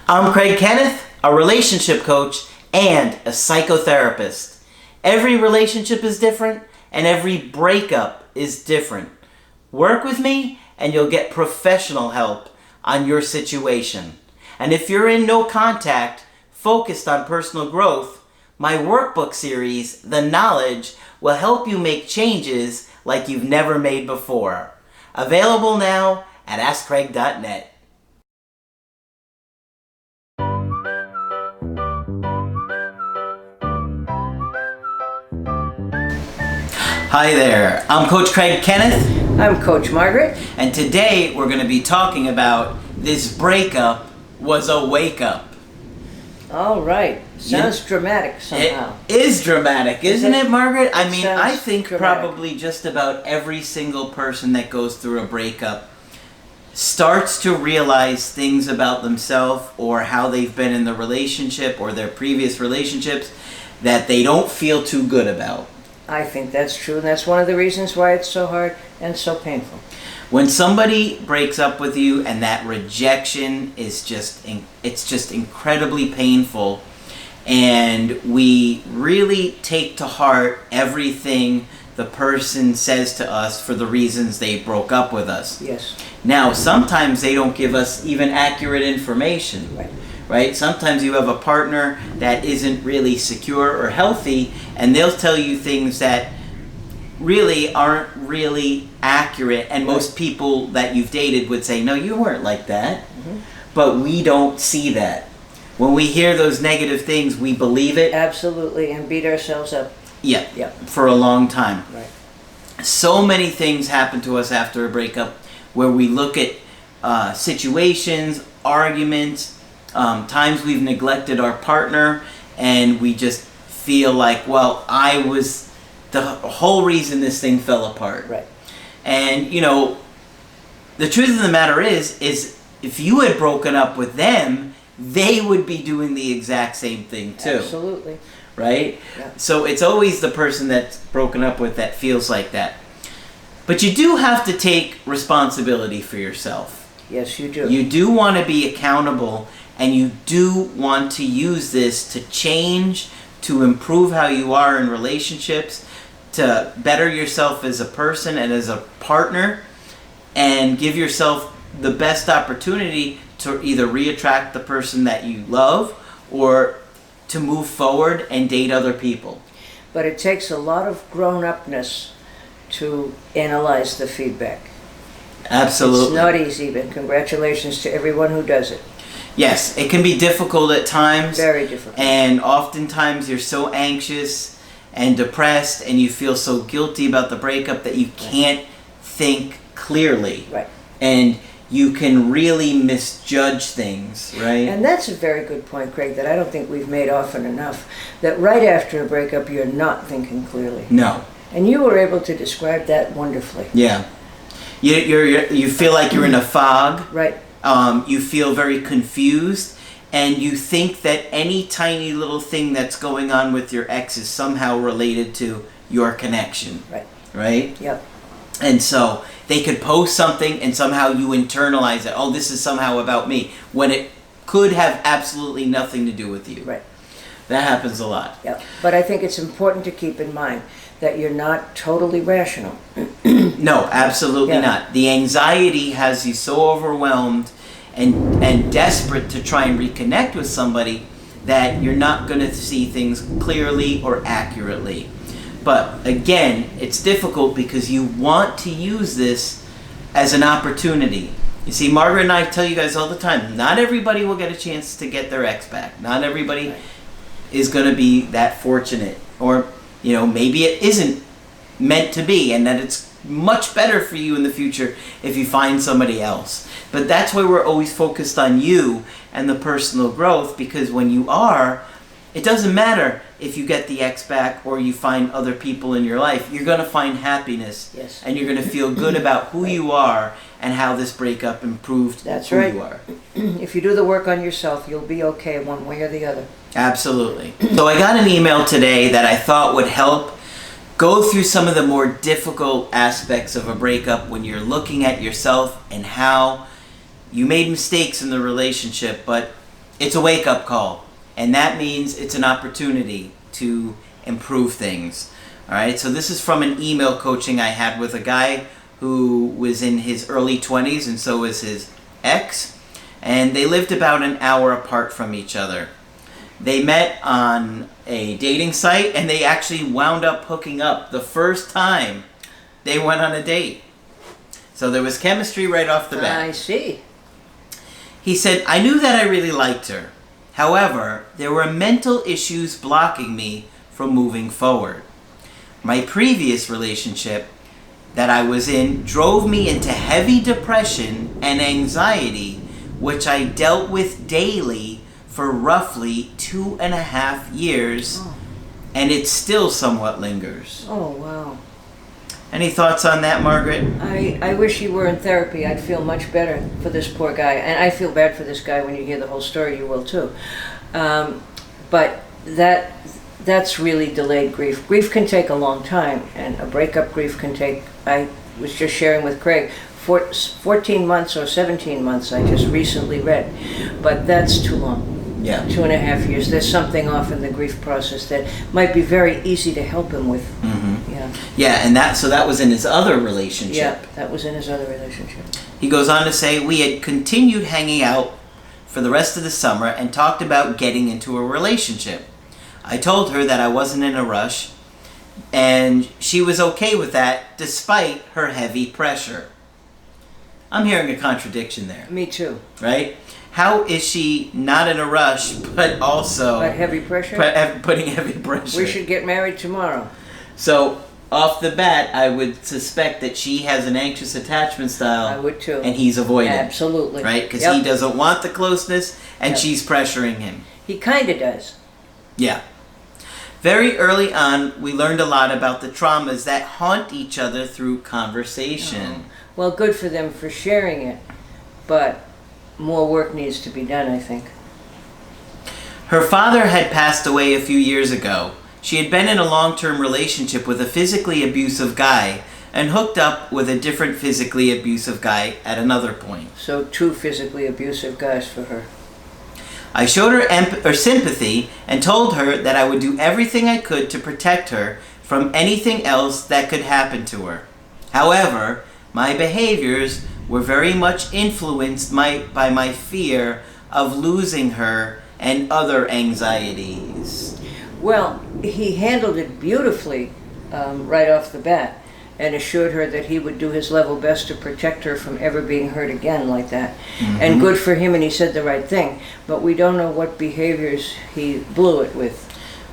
I'm Craig Kenneth, a relationship coach and a psychotherapist. Every relationship is different and every breakup is different. Work with me and you'll get professional help on your situation. And if you're in no contact, focused on personal growth, my workbook series, The Knowledge, will help you make changes like you've never made before. Available now at AskCraig.net. Hi there, I'm Coach Craig Kenneth. I'm Coach Margaret. And today we're going to be talking about this breakup was a wake-up. All right. Sounds dramatic somehow. It is dramatic, isn't it, Margaret? I mean, Sounds I think dramatic. probably just about every single person that goes through a breakup starts to realize things about themselves or how they've been in the relationship or their previous relationships that they don't feel too good about. I think that's true, and that's one of the reasons why it's so hard and so painful. When somebody breaks up with you and that rejection is it's just incredibly painful, and we really take to heart everything the person says to us for the reasons they broke up with us. Yes. Now, sometimes they don't give us even accurate information. Right? Sometimes you have a partner that isn't really secure or healthy, and they'll tell you things that really aren't really accurate, and most people that you've dated would say, no, you weren't like that. Mm-hmm. But we don't see that. When we hear those negative things, we believe it. Absolutely, and beat ourselves up. Yeah. For a long time. Right. So many things happen to us after a breakup where we look at situations, arguments, times we've neglected our partner, and we just feel like, well, I was the whole reason this thing fell apart. Right. And, you know, the truth of the matter is if you had broken up with them, they would be doing the exact same thing too. Absolutely. Right? Yeah. So it's always the person that's broken up with that feels like that. But you do have to take responsibility for yourself. Yes, you do. You do want to be accountable, and you do want to use this to change, to improve how you are in relationships, to better yourself as a person and as a partner, and give yourself the best opportunity to either reattract the person that you love or to move forward and date other people. But it takes a lot of grown-upness to analyze the feedback. Absolutely. It's not easy, but congratulations to everyone who does it. Yes, it can be difficult at times. Very difficult. And oftentimes you're so anxious and depressed and you feel so guilty about the breakup that you can't think clearly. Right. And you can really misjudge things, right? And that's a very good point, Craig, that I don't think we've made often enough, that right after a breakup you're not thinking clearly. No. And you were able to describe that wonderfully. Yeah. You feel like you're in a fog. Right. You feel very confused, and you think that any tiny little thing that's going on with your ex is somehow related to your connection. Right. Right? Yep. And so they could post something and somehow you internalize it. Oh, this is somehow about me, when it could have absolutely nothing to do with you. Right. That happens a lot. Yep. But I think it's important to keep in mind that you're not totally rational. No, absolutely Yeah. not. The anxiety has you so overwhelmed and desperate to try and reconnect with somebody that you're not going to see things clearly or accurately. But again, it's difficult because you want to use this as an opportunity. You see, Margaret and I tell you guys all the time, not everybody will get a chance to get their ex back. Not everybody is going to be that fortunate. Or, you know, maybe it isn't meant to be, and that it's much better for you in the future if you find somebody else. But that's why we're always focused on you and the personal growth, because when you are, it doesn't matter if you get the ex back or you find other people in your life. You're going to find happiness. Yes. And you're going to feel good about who you are and how this breakup improved That's who right. you are. If you do the work on yourself, you'll be okay one way or the other. Absolutely. So I got an email today that I thought would help go through some of the more difficult aspects of a breakup when you're looking at yourself and how you made mistakes in the relationship, but it's a wake-up call, and that means it's an opportunity to improve things. All right, so this is from an email coaching I had with a guy who was in his early 20s, and so was his ex, and they lived about an hour apart from each other. They met on a dating site, and they actually wound up hooking up the first time they went on a date. So there was chemistry right off the bat. I see. He said, I knew that I really liked her. However, there were mental issues blocking me from moving forward. My previous relationship that I was in drove me into heavy depression and anxiety, which I dealt with daily for roughly 2.5 years, and it still somewhat lingers. Oh, wow. Any thoughts on that, Margaret? I wish you were in therapy. I'd feel much better for this poor guy. And I feel bad for this guy. When you hear the whole story, you will too. But that's really delayed grief. Grief can take a long time, and a breakup grief can take, I was just sharing with Craig, 14 months or 17 months I just recently read. But that's too long. Yeah. 2.5 years. There's something off in the grief process that might be very easy to help him with. Mm-hmm. Yeah. Yeah, and that was in his other relationship. Yeah, that was in his other relationship. He goes on to say, we had continued hanging out for the rest of the summer and talked about getting into a relationship. I told her that I wasn't in a rush, and she was okay with that despite her heavy pressure. I'm hearing a contradiction there, Me too. right? How is she not in a rush, but also But heavy pressure? putting heavy pressure? We should get married tomorrow. So, off the bat, I would suspect that she has an anxious attachment style. I would too. And he's avoiding. Absolutely. Right? Because Yep. he doesn't want the closeness, and Yep. she's pressuring him. He kind of does. Yeah. Very early on, we learned a lot about the traumas that haunt each other through conversation. Well, good for them for sharing it, but more work needs to be done, I think. Her father had passed away a few years ago. She had been in a long-term relationship with a physically abusive guy and hooked up with a different physically abusive guy at another point. So 2 physically abusive guys for her. I showed her sympathy and told her that I would do everything I could to protect her from anything else that could happen to her. However, my behaviors were very much influenced by my fear of losing her and other anxieties. Well, he handled it beautifully right off the bat and assured her that he would do his level best to protect her from ever being hurt again like that. Mm-hmm. And good for him, and he said the right thing. But we don't know what behaviors he blew it with.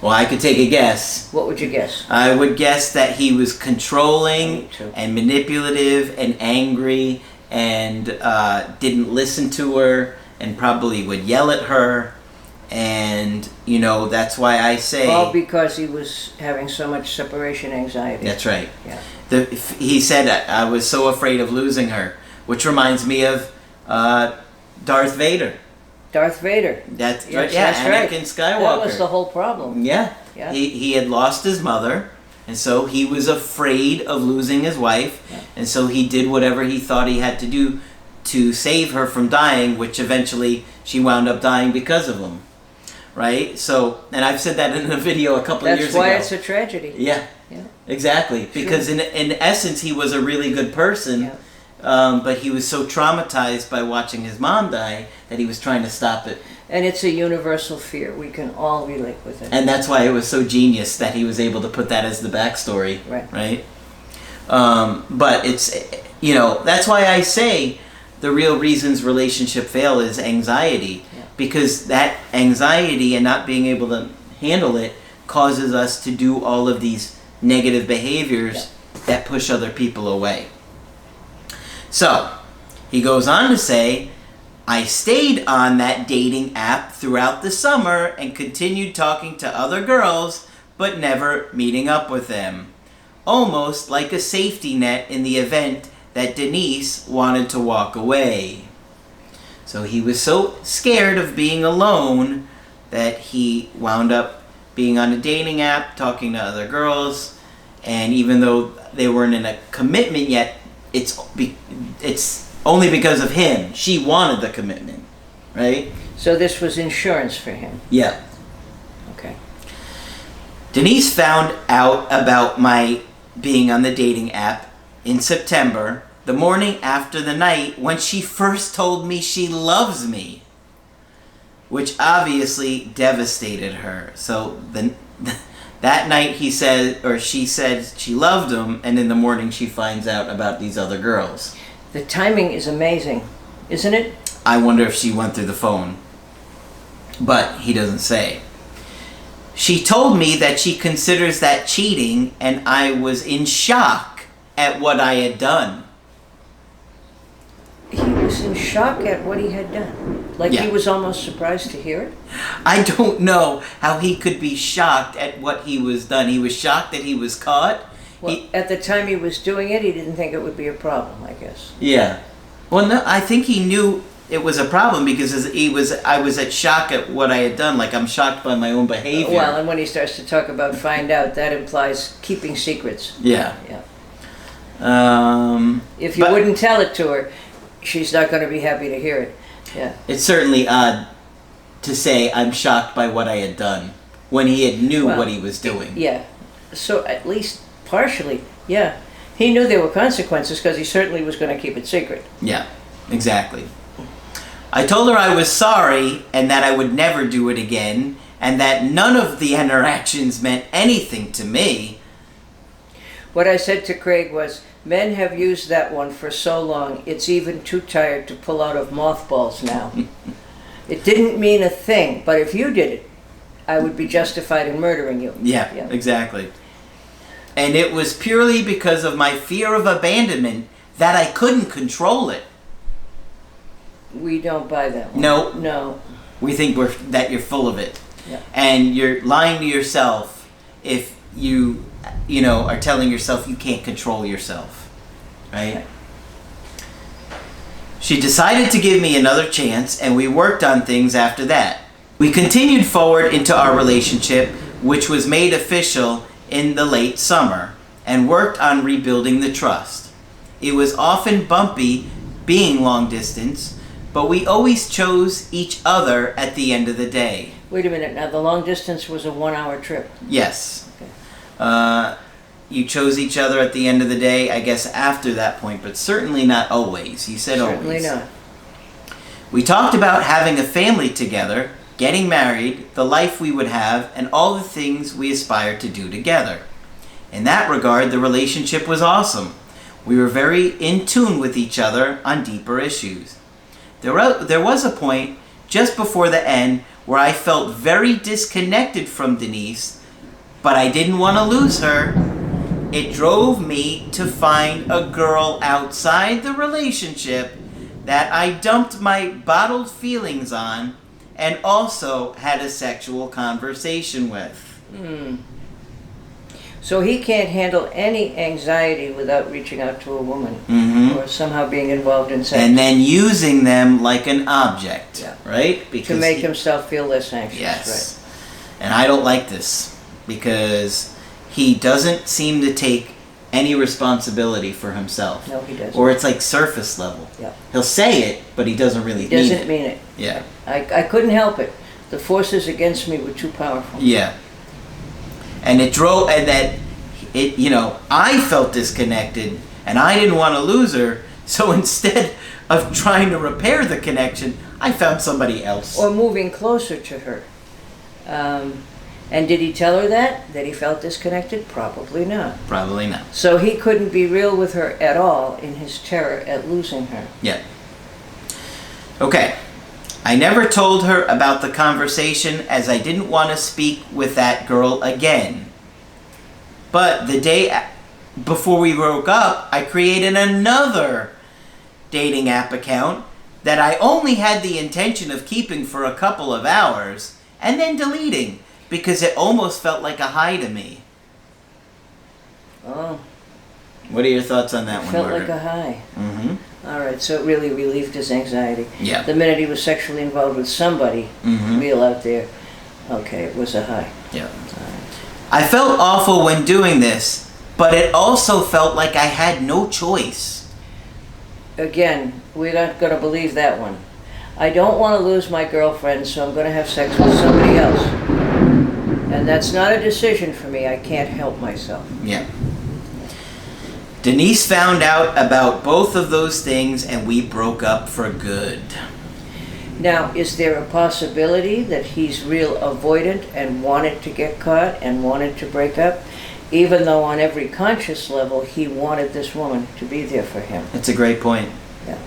Well, I could take a guess. What would you guess? I would guess that he was controlling Me too. and manipulative and angry and didn't listen to her and probably would yell at her. And, you know, that's why I say... All because he was having so much separation anxiety. That's right. Yeah. He said, I was so afraid of losing her, which reminds me of Darth Vader. Darth Vader. That's Yes, right. Yeah, that's right. Anakin Skywalker. That was the whole problem. Yeah. Yeah. He had lost his mother, and so he was afraid of losing his wife, Yeah. and so he did whatever he thought he had to do to save her from dying, which eventually she wound up dying because of him. Right? So, and I've said that in a video a couple of years That's why ago. it's a tragedy. Yeah. Yeah. Exactly. Because Sure. in essence, he was a really good person, but he was so traumatized by watching his mom die that he was trying to stop it. And it's a universal fear. We can all relate with it. And that's why it was so genius that he was able to put that as the backstory. Right. Right? But it's, you know, that's why I say the real reasons relationship fail is anxiety. Yeah. Because that anxiety and not being able to handle it causes us to do all of these negative behaviors that push other people away. So, he goes on to say, I stayed on that dating app throughout the summer and continued talking to other girls, but never meeting up with them. Almost like a safety net in the event that Denise wanted to walk away. So he was so scared of being alone that he wound up being on a dating app, talking to other girls, and even though they weren't in a commitment yet, it's only because of him. She wanted the commitment, right? So this was insurance for him. Yeah. Okay. Denise found out about my being on the dating app in September, the morning after the night when she first told me she loves me, which obviously devastated her. So that night she said she loved him, and in the morning she finds out about these other girls. The timing is amazing, isn't it? I wonder if she went through the phone, but he doesn't say. She told me that she considers that cheating, and I was in shock at what I had done. He was in shock at what he had done. Like Yeah. he was almost surprised to hear it. I don't know how he could be shocked at what he was done. He was shocked that he was caught. Well, at the time he was doing it, he didn't think it would be a problem, I guess. Yeah. Well, no, I think he knew it was a problem because I was at shock at what I had done. Like, I'm shocked by my own behavior. Well, and when he starts to talk about find out, that implies keeping secrets. Yeah. Yeah. If you but wouldn't tell it to her, she's not going to be happy to hear it. Yeah. it's certainly odd to say I'm shocked by what I had done when he had knew Well, what he was doing. Yeah. So at least partially, yeah. He knew there were consequences because he certainly was going to keep it secret. Yeah, exactly. I told her I was sorry and that I would never do it again and that none of the interactions meant anything to me. What I said to Craig was, men have used that one for so long, it's even too tired to pull out of mothballs now. It didn't mean a thing, but if you did it, I would be justified in murdering you. Yeah, exactly. And it was purely because of my fear of abandonment that I couldn't control it. We don't buy that one. No. No. We think that you're full of it. Yeah. And you're lying to yourself if you are telling yourself you can't control yourself. Right? She decided to give me another chance, and we worked on things after that. We continued forward into our relationship, which was made official in the late summer, and worked on rebuilding the trust. It was often bumpy being long distance, but we always chose each other at the end of the day. Wait a minute, now the long distance was a 1-hour trip. Yes. Okay. You chose each other at the end of the day, I guess after that point, but certainly not always. You said Certainly always. not. We talked about having a family together, getting married, the life we would have, and all the things we aspired to do together. In that regard, the relationship was awesome. We were very in tune with each other on deeper issues. There was a point just before the end where I felt very disconnected from Denise, but I didn't want to lose her. It drove me to find a girl outside the relationship that I dumped my bottled feelings on and also had a sexual conversation with. So he can't handle any anxiety without reaching out to a woman or somehow being involved in sex. And then using them like an object, Yeah. right? To make himself feel less anxious. Yes. And I don't like this because he doesn't seem to take any responsibility for himself. No, he doesn't. Or it's like surface level. Yeah. He'll say it, but he doesn't really He doesn't mean it. Yeah. I couldn't help it. The forces against me were too powerful. Yeah. And I felt disconnected and I didn't want to lose her. So instead of trying to repair the connection, I found somebody else. Or moving closer to her. And did he tell her that he felt disconnected? Probably not. Probably not. So he couldn't be real with her at all in his terror at losing her. Yeah. Okay. I never told her about the conversation as I didn't want to speak with that girl again. But the day before we broke up, I created another dating app account that I only had the intention of keeping for a couple of hours and then deleting because it almost felt like a high to me. Oh, What are your thoughts on that one, felt Margaret? like a high. Mm-hmm. All right, so it really relieved his anxiety. Yeah. The minute he was sexually involved with somebody Mm-hmm. real out there, okay, it was a high. Yeah. I felt awful when doing this, but it also felt like I had no choice. Again, we're not going to believe that one. I don't want to lose my girlfriend, so I'm going to have sex with somebody else. And that's not a decision for me. I can't help myself. Yeah. Denise found out about both of those things and we broke up for good. Now, is there a possibility that he's real avoidant and wanted to get caught and wanted to break up, even though on every conscious level he wanted this woman to be there for him? That's a great point. Yeah.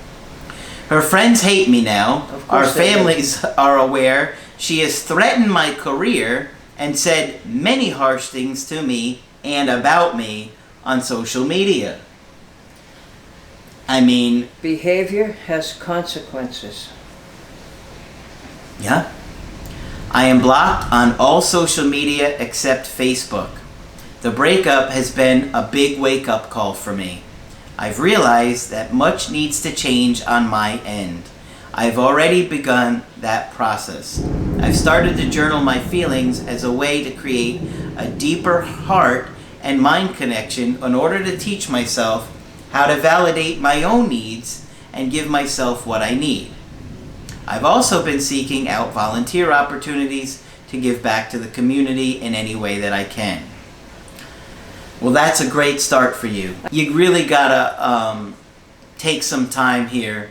Her friends hate me now. Of Our course they do. families are aware. She has threatened my career and said many harsh things to me and about me on social media. I mean, Behavior has consequences. yeah. I am blocked on all social media except Facebook. The breakup has been a big wake-up call for me. I've realized that much needs to change on my end. I've already begun that process. I've started to journal my feelings as a way to create a deeper heart and mind connection in order to teach myself how to validate my own needs and give myself what I need. I've also been seeking out volunteer opportunities to give back to the community in any way that I can. Well, that's a great start for you. You really gotta take some time here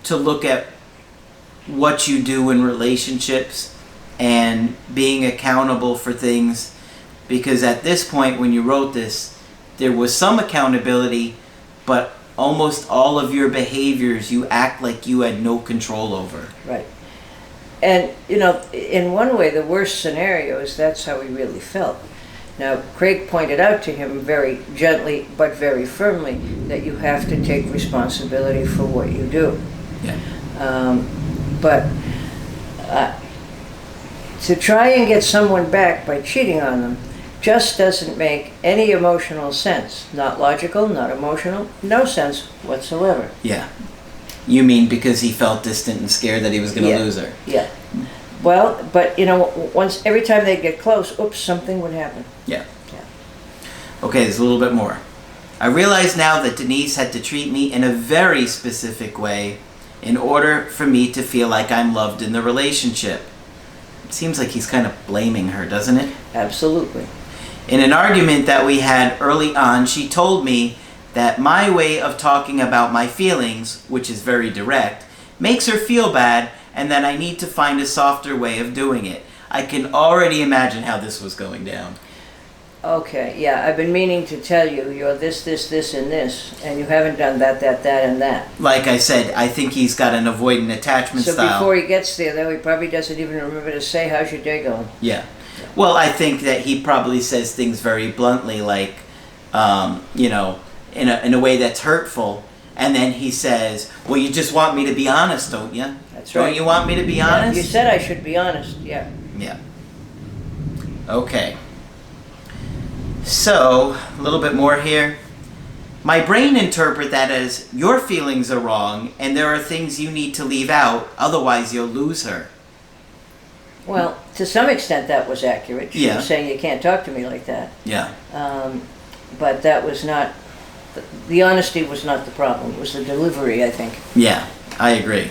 to look at what you do in relationships and being accountable for things, because at this point when you wrote this, there was some accountability, but almost all of your behaviors you act like you had no control over. Right. And, you know, in one way, the worst scenario is that's how he really felt. Now, Craig pointed out to him very gently but very firmly that you have to take responsibility for what you do. Yeah. But to try and get someone back by cheating on them just doesn't make any emotional sense. Not logical, not emotional, no sense whatsoever. Yeah. You mean because he felt distant and scared that he was going to Yeah. lose her? Yeah. Well, but you know, every time they get close, oops, something would happen. Yeah. Yeah. Okay, there's a little bit more. I realize now that Denise had to treat me in a very specific way in order for me to feel like I'm loved in the relationship. It seems like he's kind of blaming her, doesn't it? Absolutely. In an argument that we had early on, she told me that my way of talking about my feelings, which is very direct, makes her feel bad and that I need to find a softer way of doing it. I can already imagine how this was going down. Okay, yeah, I've been meaning to tell you, you're this, and this, and you haven't done that, and that. Like I said, I think he's got an avoidant attachment So style. before he gets there, though, he probably doesn't even remember to say, how's your day going? Yeah. Well, I think that he probably says things very bluntly, like, you know, in a way that's hurtful. And then he says, well, you just want me to be honest, don't you? That's right. Don't you want me to be Yeah, honest? you said I should be honest, yeah. Yeah. Okay. So, a little bit more here. My brain interpret that as your feelings are wrong and there are things you need to leave out, otherwise you'll lose her. Well, to some extent that was accurate. She Yeah. was saying you can't talk to me like that. Yeah. But that was not, the honesty was not the problem. It was the delivery, I think. Yeah, I agree.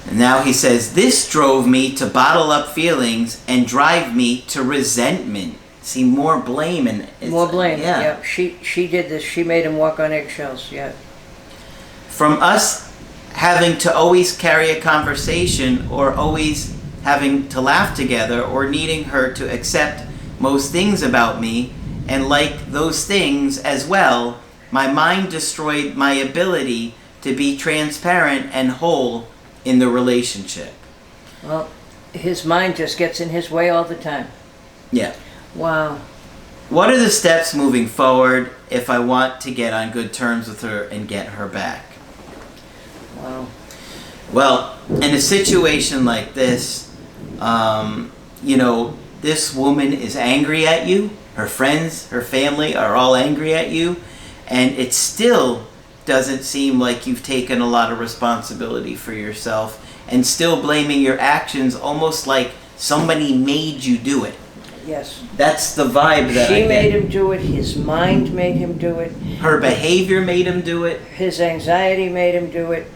And now he says, this drove me to bottle up feelings and drive me to resentment. See, more blame and... More blame, Yeah. yeah. She did this. She made him walk on eggshells, yeah. From us having to always carry a conversation or always having to laugh together or needing her to accept most things about me and like those things as well, my mind destroyed my ability to be transparent and whole in the relationship. Well, his mind just gets in his way all the time. Yeah. Wow. What are the steps moving forward if I want to get on good terms with her and get her back? Wow. Well, in a situation like this, you know, this woman is angry at you. Her friends, her family are all angry at you. And it still doesn't seem like you've taken a lot of responsibility for yourself and still blaming your actions almost like somebody made you do it. Yes. That's the vibe that I She get. made him do it. His mind made him do it. Her behavior made him do it. His anxiety made him do it.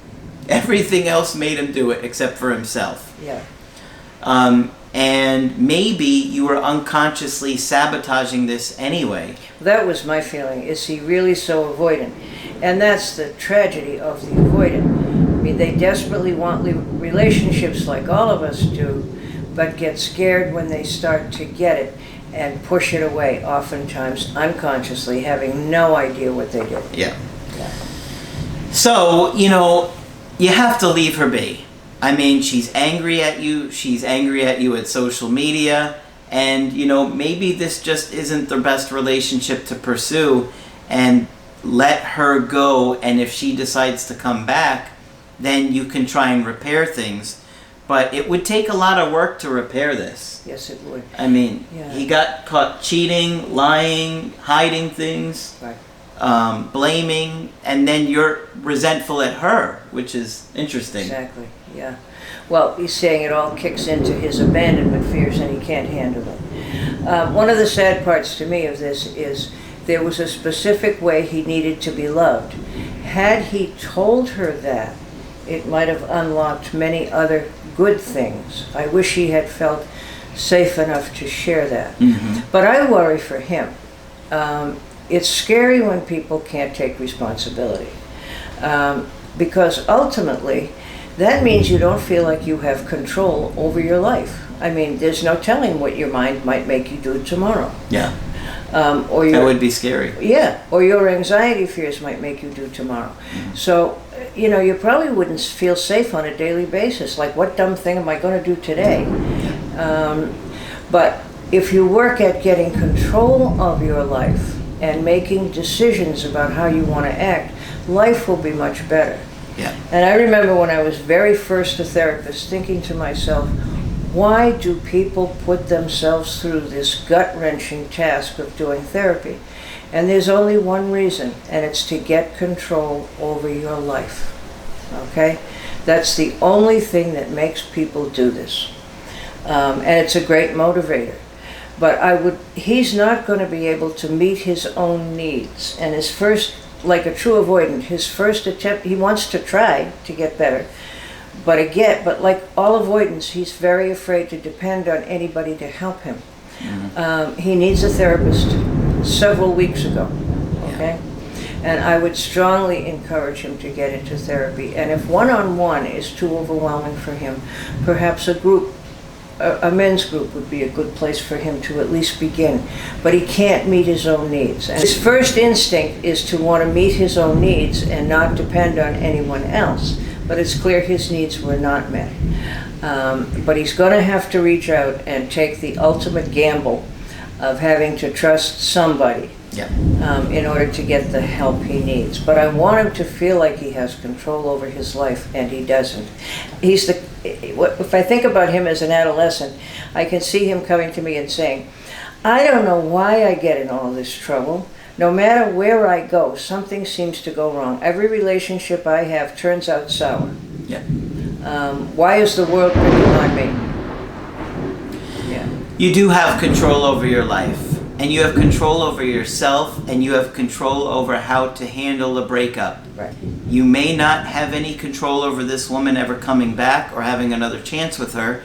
Everything else made him do it except for himself. Yeah. And maybe you were unconsciously sabotaging this anyway. That was my feeling. Is he really so avoidant? And that's the tragedy of the avoidant. I mean, they desperately want relationships like all of us do, but get scared when they start to get it and push it away, oftentimes unconsciously, having no idea what they did. Yeah. So, you have to leave her be. I mean, she's angry at you. She's angry at you at social media. And, maybe this just isn't the best relationship to pursue. And let her go. And if she decides to come back, then you can try and repair things. But it would take a lot of work to repair this. Yes, it would. I mean, Yeah. he got caught cheating, lying, hiding things. Right. Blaming, and then you're resentful at her, which is interesting. Exactly, yeah. Well, he's saying it all kicks into his abandonment fears and he can't handle it. One of the sad parts to me of this is there was a specific way he needed to be loved. Had he told her that, it might have unlocked many other good things. I wish he had felt safe enough to share that. Mm-hmm. But I worry for him. It's scary when people can't take responsibility, because ultimately that means you don't feel like you have control over your life. I mean, there's no telling what your mind might make you do tomorrow. Yeah. Or your, That would be scary. Yeah, or your anxiety fears might make you do tomorrow. Mm-hmm. So, you probably wouldn't feel safe on a daily basis. Like, what dumb thing am I going to do today? But if you work at getting control of your life and making decisions about how you want to act, life will be much better. Yeah. And I remember when I was very first a therapist thinking to myself, why do people put themselves through this gut-wrenching task of doing therapy? And there's only one reason, and it's to get control over your life. Okay? That's the only thing that makes people do this. And it's a great motivator. But he's not going to be able to meet his own needs. And his first, like a true avoidant, his first attempt, he wants to try to get better. But like all avoidants, he's very afraid to depend on anybody to help him. Mm-hmm. He needs a therapist several weeks ago, okay? And I would strongly encourage him to get into therapy. And if one-on-one is too overwhelming for him, perhaps a men's group would be a good place for him to at least begin. But he can't meet his own needs. And his first instinct is to want to meet his own needs and not depend on anyone else. But it's clear his needs were not met. But he's going to have to reach out and take the ultimate gamble of having to trust somebody in order to get the help he needs. But I want him to feel like he has control over his life, and he doesn't. If I think about him as an adolescent, I can see him coming to me and saying, I don't know why I get in all this trouble. No matter where I go, something seems to go wrong. Every relationship I have turns out sour. Yeah. Why is the world picking on me? Yeah. You do have control over your life, and you have control over yourself, and you have control over how to handle a breakup. Right. You may not have any control over this woman ever coming back or having another chance with her,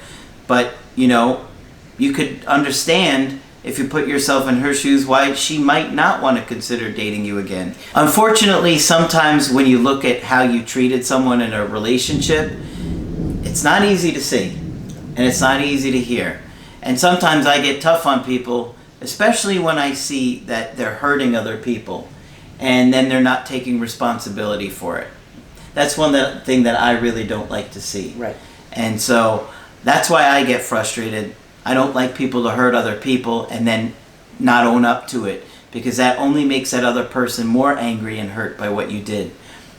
but you could understand, if you put yourself in her shoes, why she might not want to consider dating you again. Unfortunately, sometimes when you look at how you treated someone in a relationship, it's not easy to see, and it's not easy to hear. And sometimes I get tough on people, especially when I see that they're hurting other people, and then they're not taking responsibility for it. That's one thing that I really don't like to see. Right. And so that's why I get frustrated. I don't like people to hurt other people and then not own up to it, because that only makes that other person more angry and hurt by what you did.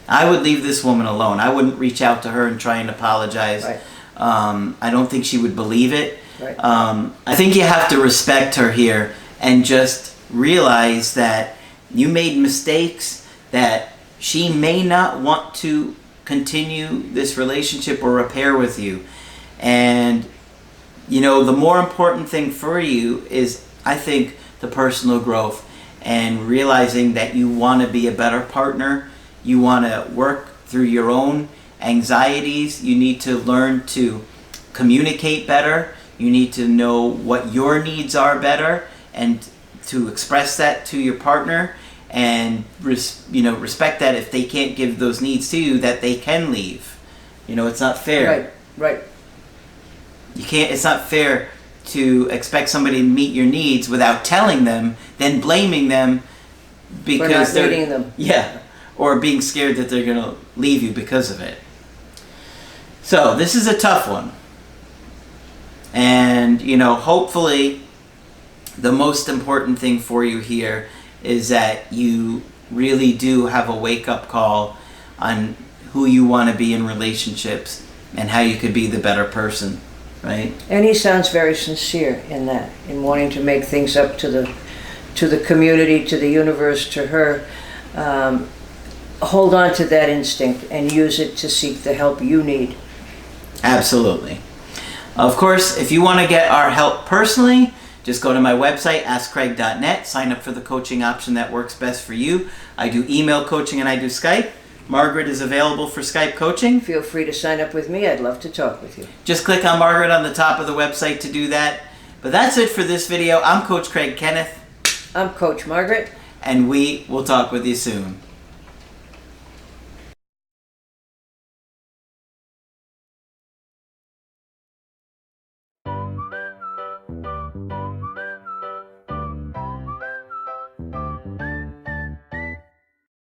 I would leave this woman alone. I wouldn't reach out to her and try and apologize. Right. I don't think she would believe it. Right. I think you have to respect her here and just realize that you made mistakes, that she may not want to continue this relationship or repair with you. And the more important thing for you is, I think, the personal growth and realizing that you want to be a better partner, you want to work through your own, anxieties. You need to learn to communicate better. You need to know what your needs are better and to express that to your partner, and respect that if they can't give those needs to you, that they can leave. It's not fair. Right. You can't. It's not fair to expect somebody to meet your needs without telling them, then blaming them because For not meeting them. Yeah, or being scared that they're gonna leave you because of it. So this is a tough one, and hopefully, the most important thing for you here is that you really do have a wake-up call on who you want to be in relationships and how you could be the better person, right? And he sounds very sincere in that, in wanting to make things up to the community, to the universe, to her. Hold on to that instinct and use it to seek the help you need. Absolutely. Of course, if you want to get our help personally, just go to my website, askcraig.net, sign up for the coaching option that works best for you. I do email coaching and I do Skype. Margaret is available for Skype coaching. Feel free to sign up with me. I'd love to talk with you. Just click on Margaret on the top of the website to do that. But that's it for this video. I'm Coach Craig Kenneth. I'm Coach Margaret. And we will talk with you soon.